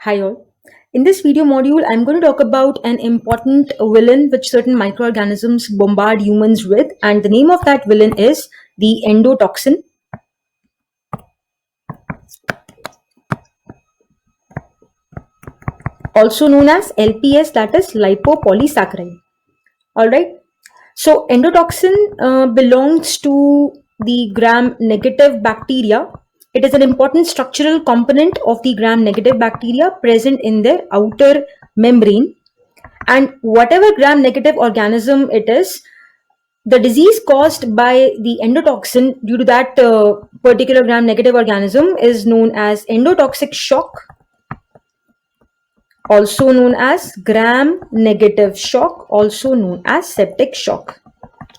Hi all. In this video module, I'm going to talk about an important villain which certain microorganisms bombard humans with, and the name of that villain is the endotoxin, also known as LPS, that is lipopolysaccharide. Alright. So endotoxin belongs to the gram-negative bacteria. It is an important structural component of the gram-negative bacteria present in their outer membrane. And whatever gram-negative organism it is, the disease caused by the endotoxin due to that particular gram-negative organism is known as endotoxic shock, also known as gram-negative shock, also known as septic shock.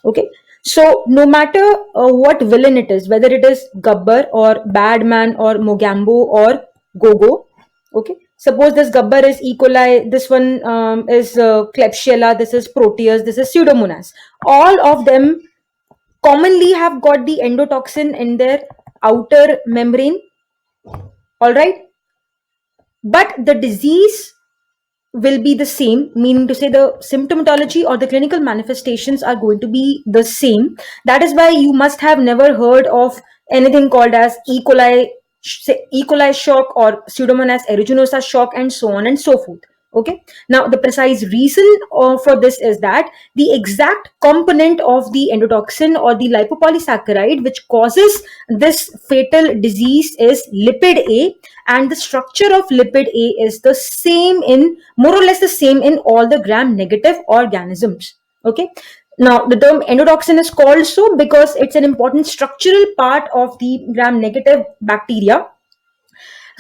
Okay, so no matter what villain it is, whether it is Gabbar or Badman or Mogambo or Gogo, okay, suppose this Gabbar is E. coli, this one is Klebsiella, this is Proteus, this is Pseudomonas. All of them commonly have got the endotoxin in their outer membrane, all right, but the disease will be the same, meaning to say the symptomatology or the clinical manifestations are going to be the same. That is why you must have never heard of anything called as E. coli shock or Pseudomonas aeruginosa shock and so on and so forth. Okay. Now, the precise reason for this is that the exact component of the endotoxin or the lipopolysaccharide which causes this fatal disease is lipid A, and the structure of lipid A is the same in more or less the same in all the gram-negative organisms. Okay. Now, the term endotoxin is called so because it's an important structural part of the gram-negative bacteria.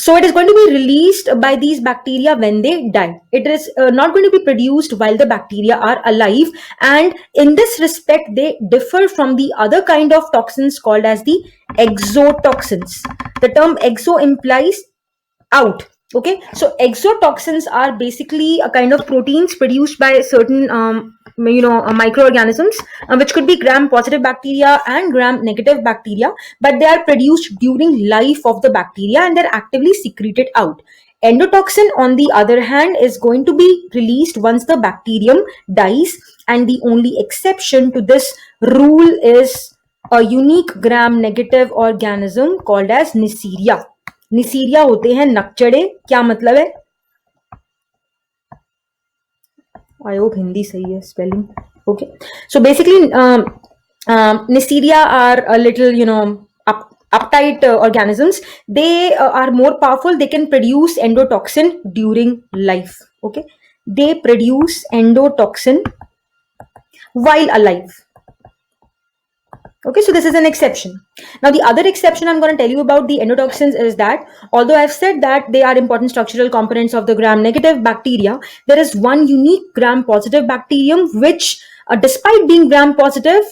So it is going to be released by these bacteria when they die. It is not going to be produced while the bacteria are alive. And in this respect, they differ from the other kind of toxins called as the exotoxins. The term exo implies out. Okay, so exotoxins are basically a kind of proteins produced by certain microorganisms, which could be gram-positive bacteria and gram-negative bacteria, but they are produced during life of the bacteria and they're actively secreted out. Endotoxin, on the other hand, is going to be released once the bacterium dies, and the only exception to this rule is a unique gram-negative organism called as Neisseria. निसीरिया होते हैं नकचड़े. क्या मतलब है? I hope Hindi सही है spelling. Okay, so basically Neisseria are a little, uptight organisms. They are more powerful. They can produce endotoxin during life. Okay, they produce endotoxin while alive. Okay, so this is an exception. Now, the other exception I'm going to tell you about the endotoxins is that although I've said that they are important structural components of the gram-negative bacteria, there is one unique gram-positive bacterium which, despite being gram-positive,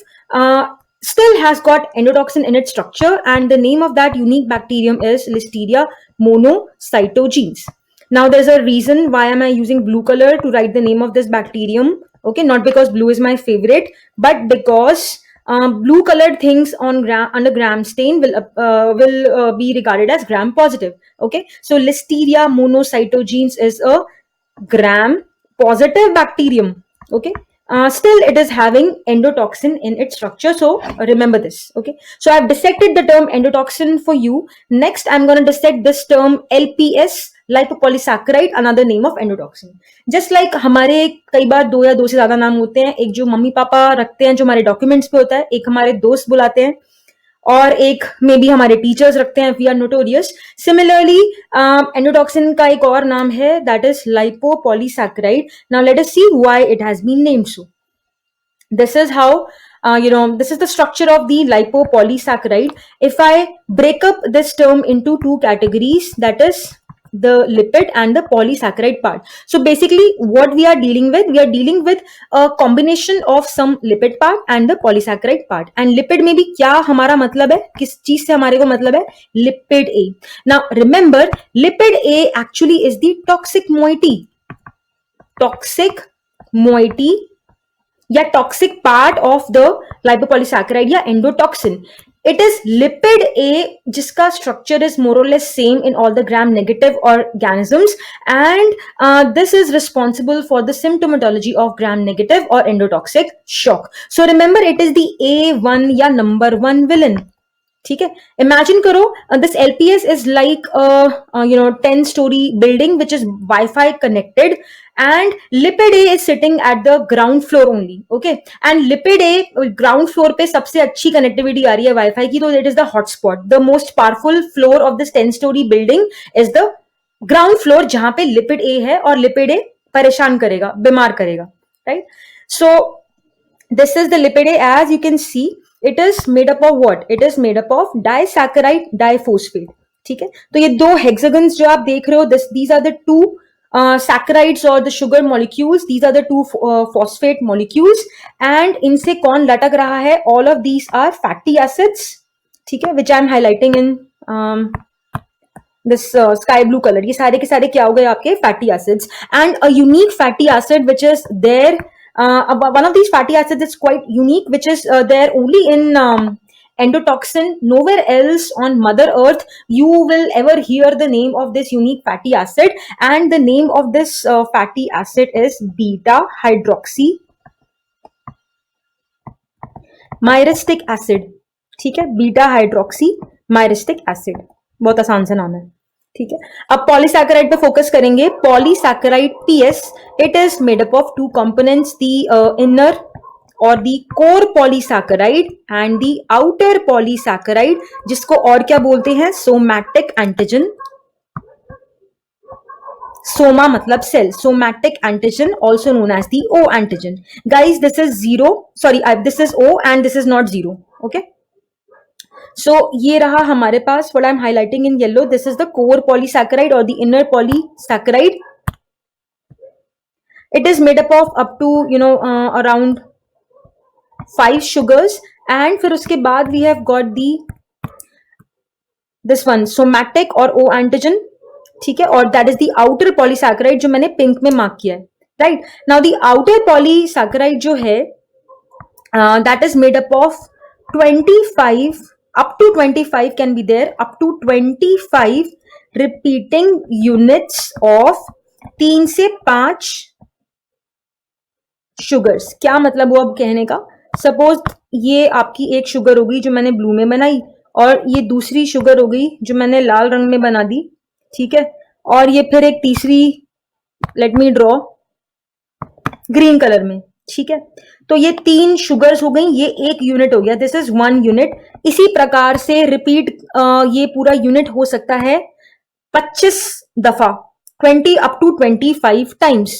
still has got endotoxin in its structure, and the name of that unique bacterium is Listeria monocytogenes. Now, there's a reason why am I using blue color to write the name of this bacterium. Okay, not because blue is my favorite, but because blue colored things on under gram stain will be regarded as gram positive. Okay, so Listeria monocytogenes is a gram positive bacterium. Okay, still it is having endotoxin in its structure, so remember this. Okay, so I've dissected the term endotoxin for you. Next, I'm going to dissect this term LPS, lipopolysaccharide, another name of endotoxin. Just like हमारे कई बार दो या दो से ज्यादा नाम होते हैं. एक जो मम्मी पापा रखते हैं जो हमारे डॉक्यूमेंट्स पे होता है, एक हमारे दोस्त बुलाते हैं, और एक मे बी हमारे टीचर्स रखते हैं, we are notorious. Similarly endotoxin का एक और नाम है, that is lipopolysaccharide. Now let us see why it has been named so. This is how this is the structure of the lipopolysaccharide. If I break up this term into two categories, that is the lipid and the polysaccharide part. So basically what we are dealing with a combination of some lipid part and the polysaccharide part. And lipid में भी क्या हमारा मतलब है, किस चीज से हमारे को मतलब है? Lipid A. Now remember, lipid A actually is the toxic moiety या टॉक्सिक पार्ट ऑफ द लाइपोपॉलीसैकेराइड या endotoxin. It is lipid A, जिसका structure is more or less same in all the gram-negative organisms, and this is responsible for the symptomatology of gram-negative or endotoxic shock. So remember, it is the A1 या number 1 villain. ठीक है, imagine करो, this LPS is like a 10-story building which is Wi-Fi connected, and lipid A is sitting at the ground floor only. Okay, and lipid A ground floor पे सबसे अच्छी connectivity आ रही है Wi-Fi की, तो it is the hotspot. The most powerful floor of this 10-story building is the ground floor, जहां पे lipid A है, और lipid A परेशान करेगा, बीमार करेगा, right? So this is the lipid A. As you can see, it is made up of what? It is made up of disaccharide diphosphate. ठीक है, तो ये दो hexagons जो आप देख रहे हो, these are the two saccharides or the sugar molecules. These are the two phosphate molecules, and इनसे कौन लटक रहा है? All of these are fatty acids. ठीक है, which I am highlighting in this sky blue color. ये सारे के सारे क्या हो गए आपके? Fatty acids. And a unique fatty acid which is there. One of these fatty acids is quite unique, which is there only in endotoxin. Nowhere else on Mother Earth you will ever hear the name of this unique fatty acid, and the name of this fatty acid is beta hydroxy myristic acid. ठीक है, beta hydroxy myristic acid, बहुत आसान सा नाम है. ठीक है, अब पॉलीसैकेराइड पे फोकस करेंगे. Polysaccharide PS, it is made up of two components, the inner और the core polysaccharide and the outer polysaccharide, जिसको और क्या बोलते हैं? Somatic antigen. सोमा मतलब cell, somatic antigen also known as the O antigen. Guys, this is zero, sorry this is O and this is not zero. Okay, so ये रहा हमारे पास, what I'm highlighting in yellow, this is the core polysaccharide or the inner polysaccharide. It is made up to around 5 sugars, and फिर उसके बाद we have got this one somatic और O antigen. ठीक है, और that is the outer polysaccharide जो मैंने pink में मार्क किया है. right, now the outer polysaccharide जो है that is made up of 25, up to 25 can be there, up to 25 repeating units of 3 से 5 sugars. क्या मतलब हुआ अब कहने का? सपोज ये आपकी एक शुगर हो गई जो मैंने ब्लू में बनाई, और ये दूसरी शुगर हो गई जो मैंने लाल रंग में बना दी. ठीक है, और ये फिर एक तीसरी, let me draw, green colour में. ठीक है, तो ये 3 शुगर्स हो गई, ये एक यूनिट हो गया, दिस इज 1 यूनिट. इसी प्रकार से रिपीट ये पूरा यूनिट हो सकता है 25 दफा, 20 up to 25 times.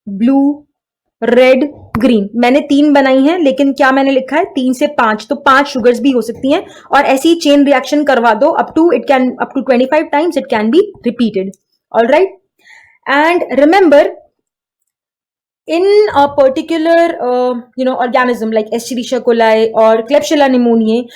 Blue, red, green, मैंने 3 बनाई हैं, लेकिन क्या मैंने लिखा है? 3 से 5, तो 5 शुगर्स भी हो सकती हैं, और ऐसी चेन रिएक्शन करवा दो up to 25 times it can be repeated. Alright, and remember, in a particular organism like Escherichia coli or Klebsiella pneumoniae,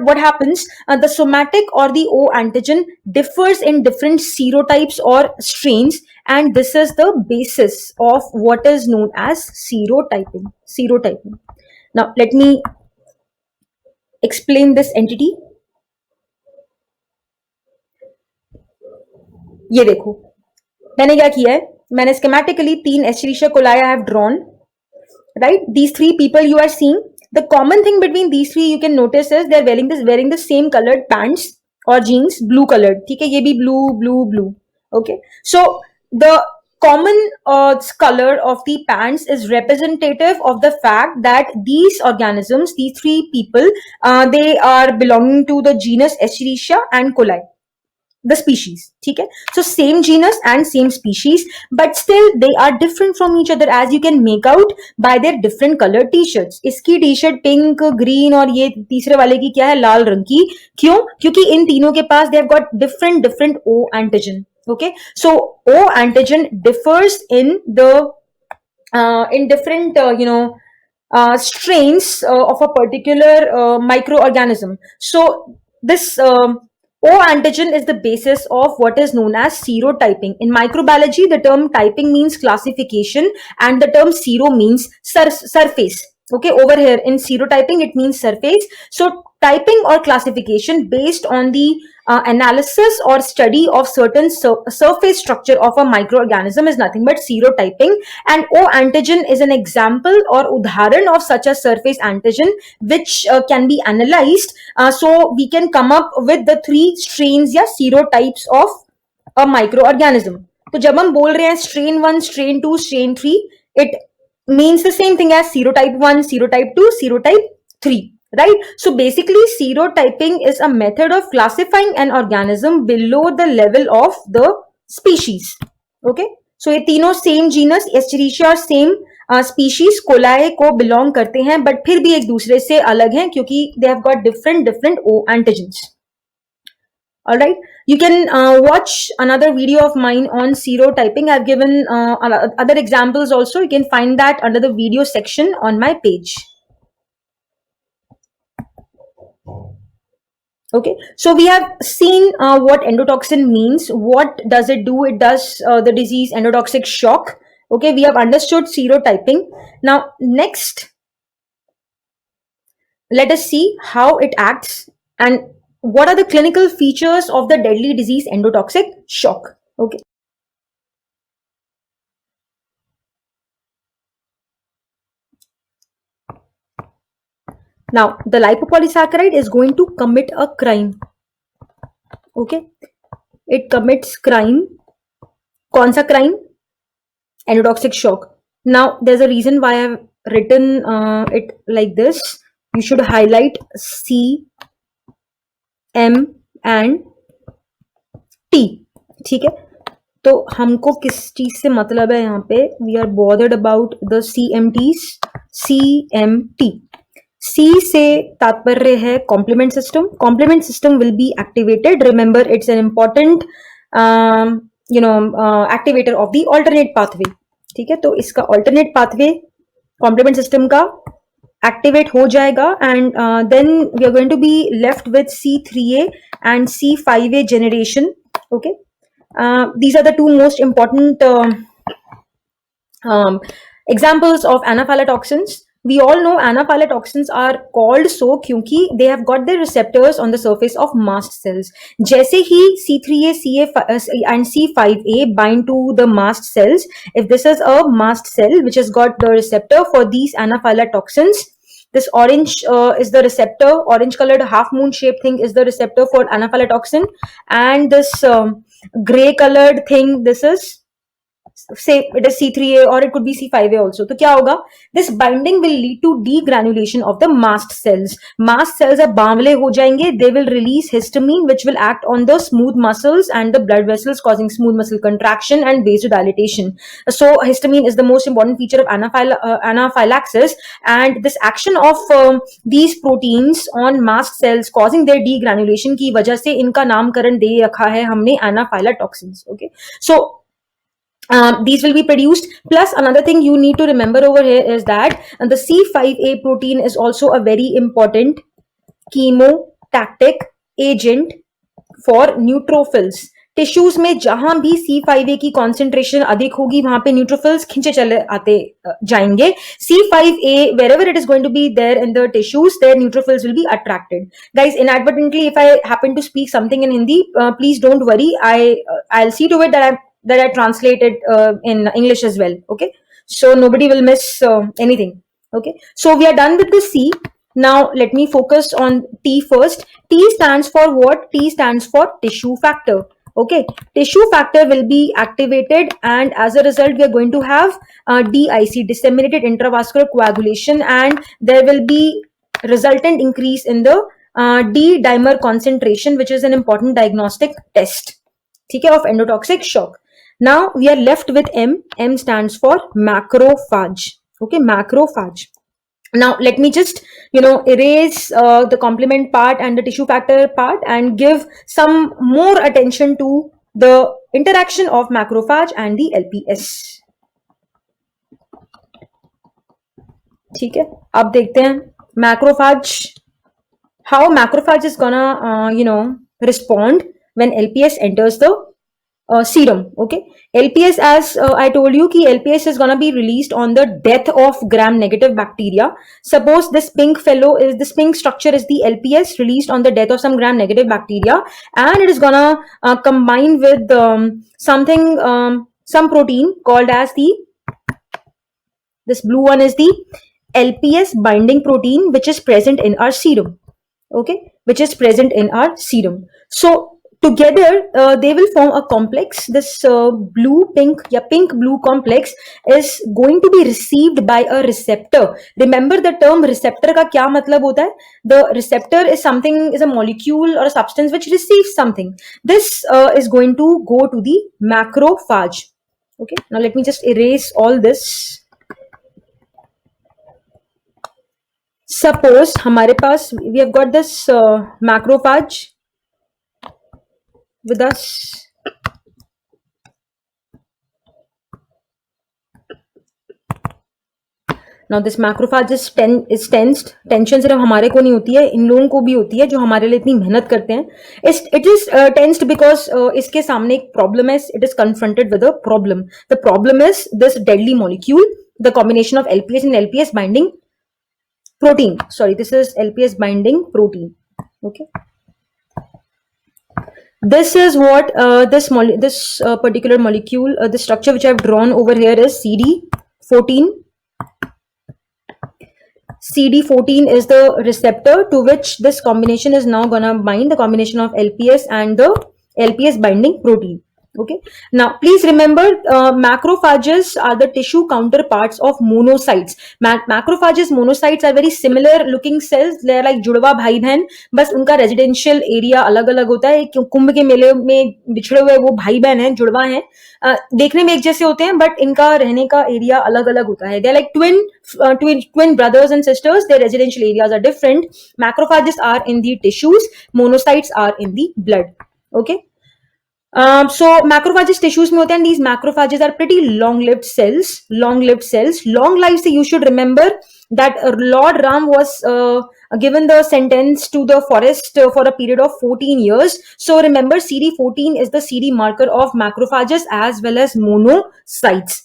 what happens? The somatic or the O antigen differs in different serotypes or strains, and this is the basis of what is known as serotyping. Now let me explain this entity. ये देखो मैंने क्या किया है, मैंने schematically 3 Escherichia coli I have drawn, right? These 3 people you are seeing, the common thing between these 3 you can notice is they are wearing the same colored pants or jeans, blue colored. ठीक है, ये भी blue. Okay, so the common color of the pants is representative of the fact that these organisms, these 3 people, they are belonging to the genus Escherichia and coli, the species. ठीक है, so same genus and same species, but still they are different from each other, as you can make out by their different colored t-shirts. इसकी t-shirt pink, green, और ये तीसरे वाले की क्या है? लाल रंग की. क्यों? क्योंकि इन तीनों के पास they have got different O antigen. Okay, so O antigen differs in the in different strains of a particular microorganism. So this O antigen is the basis of what is known as serotyping. In microbiology, the term typing means classification, and the term sero means surface. Okay, over here in serotyping, it means surface. So typing or classification based on the analysis or study of certain surface structure of a microorganism is nothing but serotyping. And O antigen is an example or udharan of such a surface antigen which can be analyzed. So we can come up with the 3 strains या serotypes of a microorganism. तो जब हम बोल रहे हैं strain 1, strain 2, strain 3, it means the same thing as serotype 1, serotype 2, serotype 3, right? So basically serotyping is a method of classifying an organism below the level of the species. Okay, so ये तीनों same genus Escherichia और same species coli को belong करते हैं, but फिर भी एक दूसरे से अलग हैं क्योंकि they have got different O antigens. All right, you can watch another video of mine on serotyping. I've given other examples also. You can find that under the video section on my page. Okay, so we have seen what endotoxin means. What does it do? It does the disease endotoxic shock. Okay, we have understood serotyping. Now next, let us see how it acts and what are the clinical features of the deadly disease endotoxic shock. Okay. Now, the lipopolysaccharide is going to commit a crime. Okay, it commits crime. कौन सा crime? Endotoxic shock. Now, there's a reason why I've written it like this. You should highlight C, M and T. ठीक है, तो हमको किस चीज से मतलब है यहाँ पे? We are bothered about the CMTs. CMT. C से तात्पर्य है complement system. Complement system will be activated. Remember, it's an important activator of the alternate pathway. ठीक है, तो इसका alternate pathway complement system का activate हो जाएगा and then we are going to be left with C3A and C5A generation. Okay, these are the two most important examples of anaphylotoxins. We all know anaphylotoxins are called so क्योंकि they have got their receptors on the surface of mast cells. जैसे ही C3A, CA and C5A bind to the mast cells, if this is a mast cell which has got the receptor for these anaphylotoxins, this orange is the receptor, orange colored half moon shaped thing is the receptor for anaphylotoxin, and this gray colored thing, this is, say it is C3A or it could be C5A also. तो क्या होगा? This binding will lead to degranulation of the mast cells. Mast cells अब बांवले हो जाएंगे. They will release histamine which will act on the smooth muscles and the blood vessels, causing smooth muscle contraction and vasodilatation. So histamine is the most important feature of anaphylaxis, and this action of these proteins on mast cells causing their degranulation की वजह से इनका नामकरण दे रखा है हमने anaphylotoxins. Okay, so these will be produced. Plus another thing you need to remember over here is that the C5A protein is also a very important chemotactic agent for neutrophils. Tissues में जहां भी C5A की concentration अधिक होगी वहां पे neutrophils खिंचे चले आते जाएंगे. C5A wherever it is going to be there in the tissues, their neutrophils will be attracted. Guys, inadvertently if I happen to speak something in Hindi, please don't worry. I'll see to it that I translate it in English as well. Okay, so nobody will miss anything. Okay, so we are done with the C. Now let me focus on T first. T stands for what? T stands for tissue factor. Okay, tissue factor will be activated, and as a result we are going to have DIC, disseminated intravascular coagulation, and there will be resultant increase in the D dimer concentration, which is an important diagnostic test, okay, of endotoxic shock. Now we are left with M. M stands for macrophage. Okay, macrophage. Now let me just erase the complement part and the tissue factor part and give some more attention to the interaction of macrophage and the LPS. ठीक है, अब देखते हैं macrophage, how macrophage is gonna respond when LPS enters the serum. Okay, LPS, as I told you, ki LPS is gonna be released on the death of gram-negative bacteria. Suppose this pink structure is the LPS released on the death of some gram-negative bacteria, and it is gonna combine with some protein called as this blue one is the LPS binding protein, which is present in our serum. Okay, which is present in our serum. So together they will form a complex. This blue pink pink blue complex is going to be received by a receptor. Remember the term receptor ka kya matlab hota hai? The receptor is a molecule or a substance which receives something. This is going to go to the macrophage. Okay, now let me just erase all this. Suppose हमारे पास we have got this macrophage with us. Now this macrophage is tensed. Tension सिर्फ हमारे को नहीं होती है, इन लोगों को भी होती है जो हमारे लिए इतनी मेहनत करते हैं. It is tensed because इसके सामने एक problem है. It is confronted with a problem. The problem is this deadly molecule, the combination of LPS and LPS binding protein. Sorry, this is LPS binding protein. Okay. This is what this particular molecule, the structure which I have drawn over here is CD14. CD14 is the receptor to which this combination is now gonna bind, the combination of LPS and the LPS binding protein. Okay. Now, please remember, macrophages are the tissue counterparts of monocytes. Macrophages, monocytes are very similar looking cells. They are like जुड़वा भाई बहन, बस उनका residential area अलग अलग होता है. कुंभ के मेले में बिछड़े हुए वो भाई बहन हैं, जुड़वा हैं, देखने में एक जैसे होते हैं, बट इनका रहने का एरिया अलग अलग होता है. They are like twin brothers and sisters. Their residential areas are different. Macrophages are in the tissues. Monocytes are in the blood. Okay. So macrophages tissues में होते हैं, and these macrophages are pretty long-lived cells. Long life से you should remember that Lord Ram was given the sentence to the forest for a period of 14 years. So remember, CD14 is the CD marker of macrophages as well as monocytes.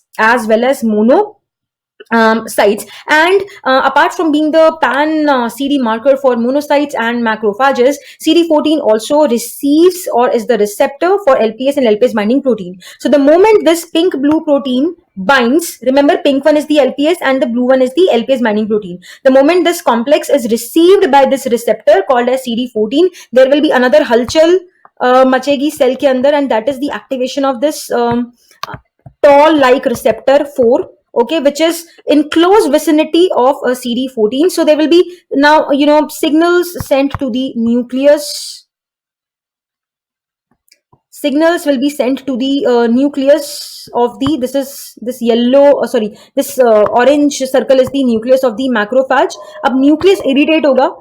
Sites, and apart from being the pan CD marker for monocytes and macrophages, CD14 also receives or is the receptor for LPS and LPS binding protein. So the moment this pink blue protein binds, remember pink one is the LPS and the blue one is the LPS binding protein. The moment this complex is received by this receptor called as CD14, there will be another halchal machegi cell ke andar, and that is the activation of this tall like receptor 4. Okay, which is in close vicinity of a CD14. So there will be now, signals sent to the nucleus. Signals will be sent to the nucleus of this orange circle is the nucleus of the macrophage. Ab nucleus irritate hoga.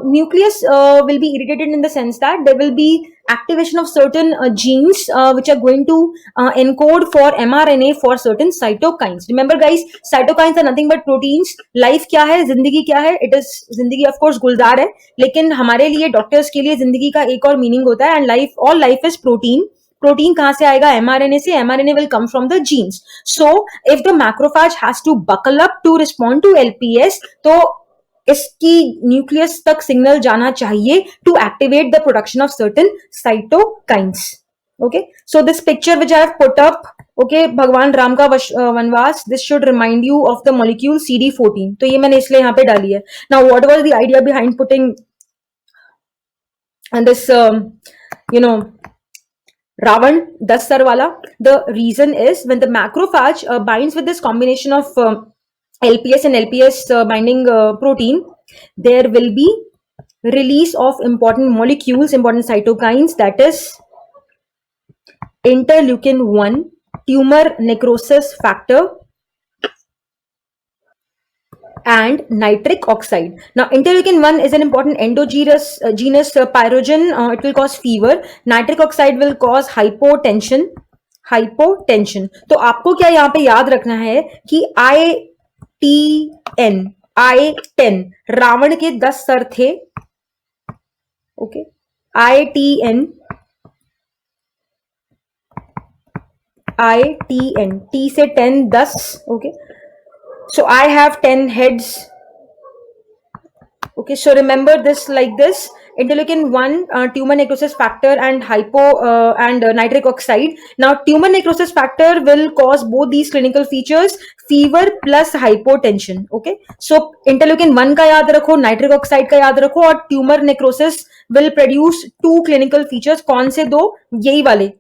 Nucleus will be irritated in the sense that there will be activation of certain genes which are going to encode for mRNA for certain cytokines. Remember guys, cytokines are nothing but proteins. Life क्या है, जिंदगी क्या है? It is जिंदगी of course गुलजार है, लेकिन हमारे लिए डॉक्टर्स के लिए जिंदगी का एक और मीनिंग होता है, and all life is protein. Protein कहां से आएगा? mRNA से. mRNA will come from the genes. So if the macrophage has to buckle up to respond to LPS, तो इसकी न्यूक्लियस तक सिग्नल जाना चाहिए to activate the production of certain cytokines. Okay, so this picture which I have put up, okay, भगवान राम का वनवास, this should remind you of the molecule CD14. तो ये मैंने इसलिए यहाँ पे डाली है. Now what was the idea behind putting this Ravan 10 sar wala? The reason is when the macrophage binds with this combination of LPS and LPS binding protein, there will be release of important molecules, important cytokines, that is interleukin 1, tumor necrosis factor, and nitric oxide. Now interleukin 1 is an important endogenous pyrogen. It will cause fever. Nitric oxide will cause hypotension. तो आपको क्या यहाँ पे याद रखना है कि I10 Ravan के 10 सर थे. ओके, I10 ITN, T से 10 10. Okay, so I have 10 heads. Okay, so remember this like this: interleukin 1, tumor necrosis factor, and hypo and nitric oxide. Now, tumor necrosis factor will cause both these clinical features: fever plus hypotension. Okay, so interleukin 1 का याद रखो, nitric oxide का याद रखो, और tumor necrosis will produce two clinical features. कौन से दो? यही वाले,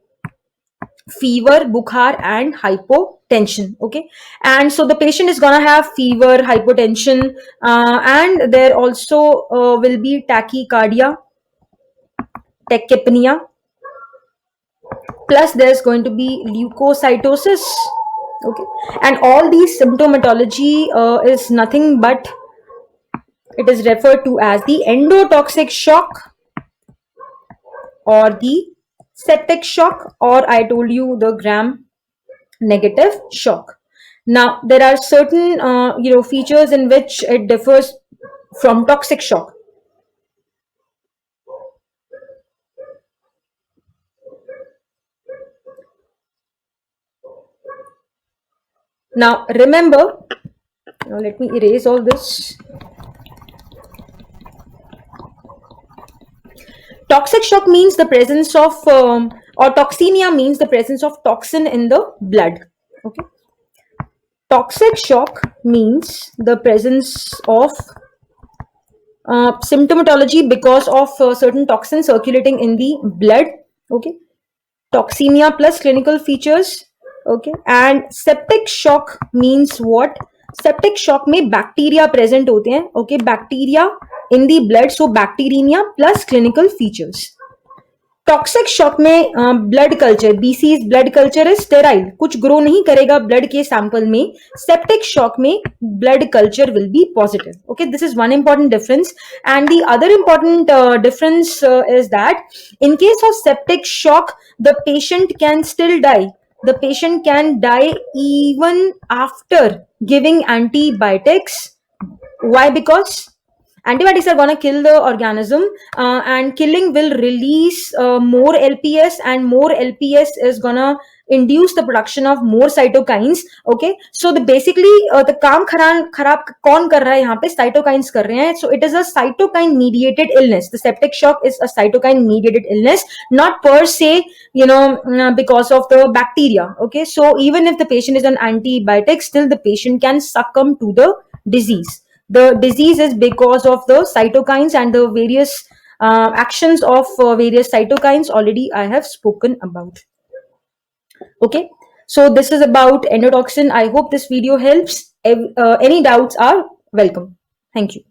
fever, bukhar, and hypotension. Okay, and so the patient is gonna have fever, hypotension, and there also will be tachycardia, tachypnea, plus there's going to be leukocytosis. Okay, and all these symptomatology is nothing but, it is referred to as the endotoxic shock or the septic shock, or I told you the gram negative shock. Now, there are certain features in which it differs from toxic shock. Now, remember, now let me erase all this. Toxic shock means the presence of, or toxemia means the presence of toxin in the blood. Okay. Toxic shock means the presence of symptomatology because of certain toxins circulating in the blood. Okay. Toxemia plus clinical features. Okay. And septic shock means what? Septic shock में bacteria present होते हैं. Okay. Bacteria in the blood. So bacteremia plus clinical features. Toxic shock में blood culture, because blood culture is sterile, कुछ grow नहीं करेगा blood के sample में. Septic shock में blood culture will be positive. Okay, this is one important difference. And the other important difference is that in case of septic shock the patient can still die. The patient can die even after giving antibiotics. Why? Because antibiotics are going to kill the organism, and killing will release more LPS, and more LPS is going to induce the production of more cytokines. Okay, so the basically the काम खराब कौन कर रहा है यहाँ पे? cytokines कर रहे हैं. So it is a cytokine mediated illness. The septic shock is a cytokine mediated illness, not per se because of the bacteria. Okay, so even if the patient is on antibiotics, still the patient can succumb to the disease. The disease is because of the cytokines and the various actions of various cytokines already I have spoken about. Okay, so this is about endotoxin. I hope this video helps. Any doubts are welcome. Thank you.